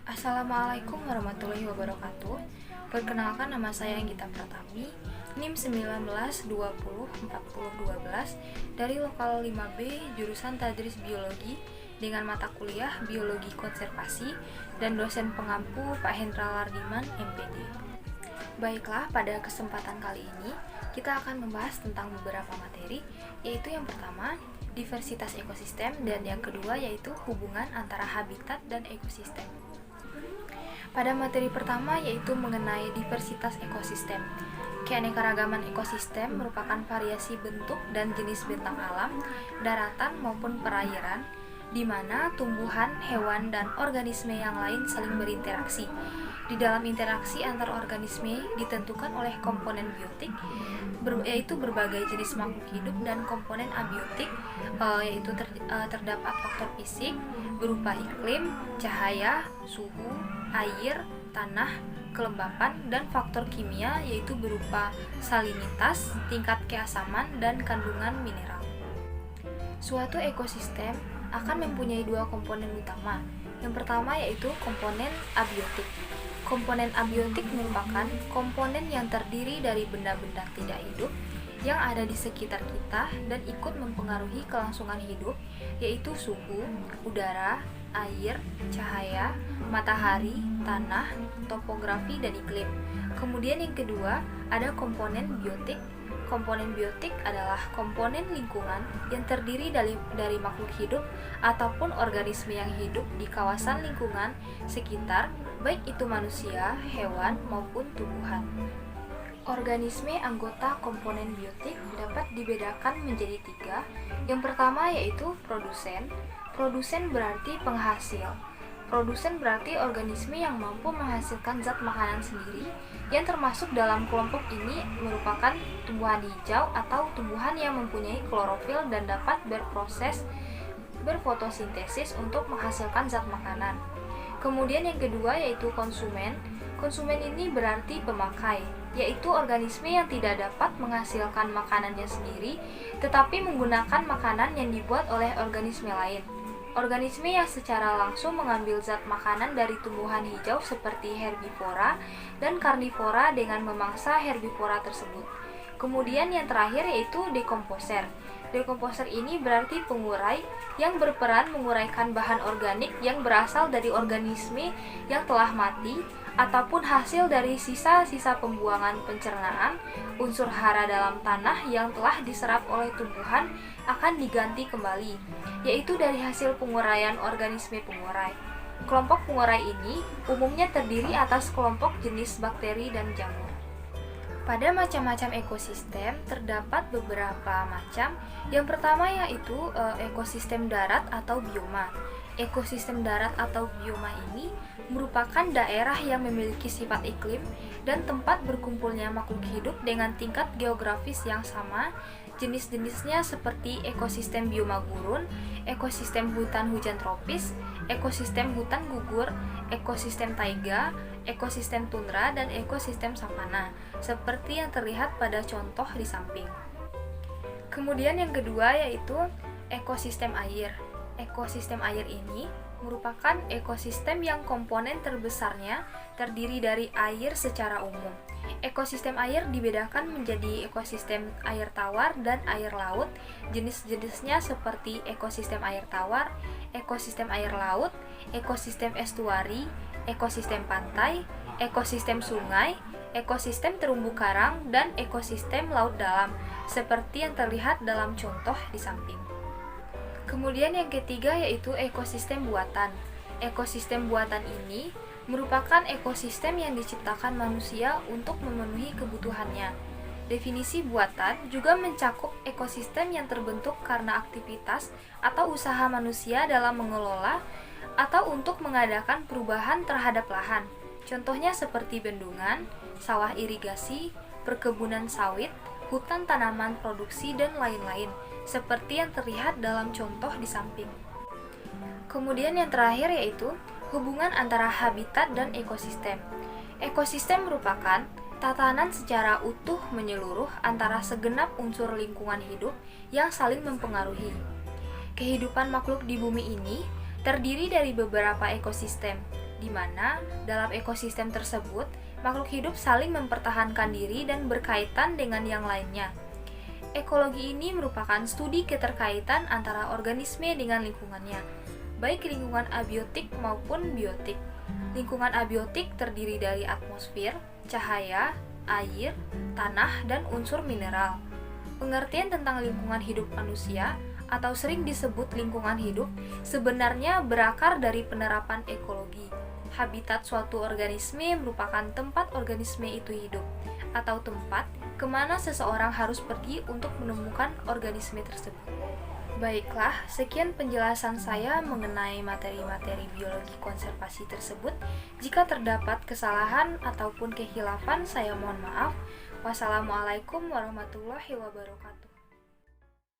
Assalamualaikum warahmatullahi wabarakatuh. Perkenalkan, nama saya Anggita Pratami, NIM 19204012 dari Lokal 5B jurusan Tadris Biologi dengan mata kuliah Biologi Konservasi dan dosen pengampu Pak Hendra Lardiman, MPD. Baiklah, pada kesempatan kali ini kita akan membahas tentang beberapa materi, yaitu yang pertama diversitas ekosistem dan yang kedua yaitu hubungan antara habitat dan ekosistem. Pada materi pertama yaitu mengenai diversitas ekosistem. Keanekaragaman ekosistem merupakan variasi bentuk dan jenis bentang alam, daratan maupun perairan, di mana tumbuhan, hewan, dan organisme yang lain saling berinteraksi. Di dalam interaksi antar organisme ditentukan oleh komponen biotik, yaitu berbagai jenis makhluk hidup, dan komponen abiotik, yaitu terdapat faktor fisik berupa iklim, cahaya, suhu, air, tanah, kelembapan, dan faktor kimia yaitu berupa salinitas, tingkat keasaman, dan kandungan mineral. Suatu ekosistem akan mempunyai dua komponen utama. Yang pertama yaitu komponen abiotik. Komponen abiotik merupakan komponen yang terdiri dari benda-benda tidak hidup yang ada di sekitar kita dan ikut mempengaruhi kelangsungan hidup, yaitu suhu, udara, air, cahaya, matahari, tanah, topografi, dan iklim. Kemudian yang kedua, ada komponen biotik. Komponen biotik adalah komponen lingkungan yang terdiri dari makhluk hidup ataupun organisme yang hidup di kawasan lingkungan sekitar, baik itu manusia, hewan, maupun tumbuhan. Organisme anggota komponen biotik dapat dibedakan menjadi tiga. Yang pertama yaitu produsen. Produsen berarti penghasil. Produsen berarti organisme yang mampu menghasilkan zat makanan sendiri, yang termasuk dalam kelompok ini merupakan tumbuhan hijau atau tumbuhan yang mempunyai klorofil dan dapat berfotosintesis untuk menghasilkan zat makanan. Kemudian yang kedua yaitu konsumen. Konsumen ini berarti pemakai, yaitu organisme yang tidak dapat menghasilkan makanannya sendiri, tetapi menggunakan makanan yang dibuat oleh organisme lain. Organisme yang secara langsung mengambil zat makanan dari tumbuhan hijau seperti herbivora dan karnivora dengan memangsa herbivora tersebut. Kemudian yang terakhir yaitu dekomposer. Dekomposer ini berarti pengurai yang berperan menguraikan bahan organik yang berasal dari organisme yang telah mati ataupun hasil dari sisa-sisa pembuangan pencernaan. Unsur hara dalam tanah yang telah diserap oleh tumbuhan akan diganti kembali, yaitu dari hasil penguraian organisme pengurai. Kelompok pengurai ini umumnya terdiri atas kelompok jenis bakteri dan jamur. Pada macam-macam ekosistem terdapat beberapa macam. Yang pertama yaitu ekosistem darat atau bioma. Ekosistem darat atau bioma ini merupakan daerah yang memiliki sifat iklim dan tempat berkumpulnya makhluk hidup dengan tingkat geografis yang sama. Jenis-jenisnya seperti ekosistem bioma gurun, ekosistem hutan hujan tropis, ekosistem hutan gugur, ekosistem taiga, ekosistem tundra, dan ekosistem savana, seperti yang terlihat pada contoh di samping. Kemudian yang kedua yaitu ekosistem air. Ekosistem air ini merupakan ekosistem yang komponen terbesarnya terdiri dari air secara umum. Ekosistem air dibedakan menjadi ekosistem air tawar dan air laut. Jenis-jenisnya seperti ekosistem air tawar, ekosistem air laut, ekosistem estuari, ekosistem pantai, ekosistem sungai, ekosistem terumbu karang, dan ekosistem laut dalam, seperti yang terlihat dalam contoh di samping. Kemudian yang ketiga yaitu ekosistem buatan. Ekosistem buatan ini merupakan ekosistem yang diciptakan manusia untuk memenuhi kebutuhannya. Definisi buatan juga mencakup ekosistem yang terbentuk karena aktivitas atau usaha manusia dalam mengelola atau untuk mengadakan perubahan terhadap lahan. Contohnya seperti bendungan, sawah irigasi, perkebunan sawit, hutan tanaman produksi, dan lain-lain, seperti yang terlihat dalam contoh di samping. Kemudian yang terakhir yaitu hubungan antara habitat dan ekosistem. Ekosistem merupakan tatanan secara utuh menyeluruh antara segenap unsur lingkungan hidup yang saling mempengaruhi. Kehidupan makhluk di bumi ini terdiri dari beberapa ekosistem. di mana dalam ekosistem tersebut makhluk hidup saling mempertahankan diri dan berkaitan dengan yang lainnya. Ekologi ini merupakan studi keterkaitan antara organisme dengan lingkungannya, baik lingkungan abiotik maupun biotik. Lingkungan abiotik terdiri dari atmosfer, cahaya, air, tanah, dan unsur mineral. Pengertian tentang lingkungan hidup manusia atau sering disebut lingkungan hidup sebenarnya berakar dari penerapan ekologi. Habitat suatu organisme merupakan tempat organisme itu hidup, atau tempat kemana seseorang harus pergi untuk menemukan organisme tersebut. Baiklah, sekian penjelasan saya mengenai materi-materi biologi konservasi tersebut. Jika terdapat kesalahan ataupun kehilafan, saya mohon maaf. Wassalamualaikum warahmatullahi wabarakatuh.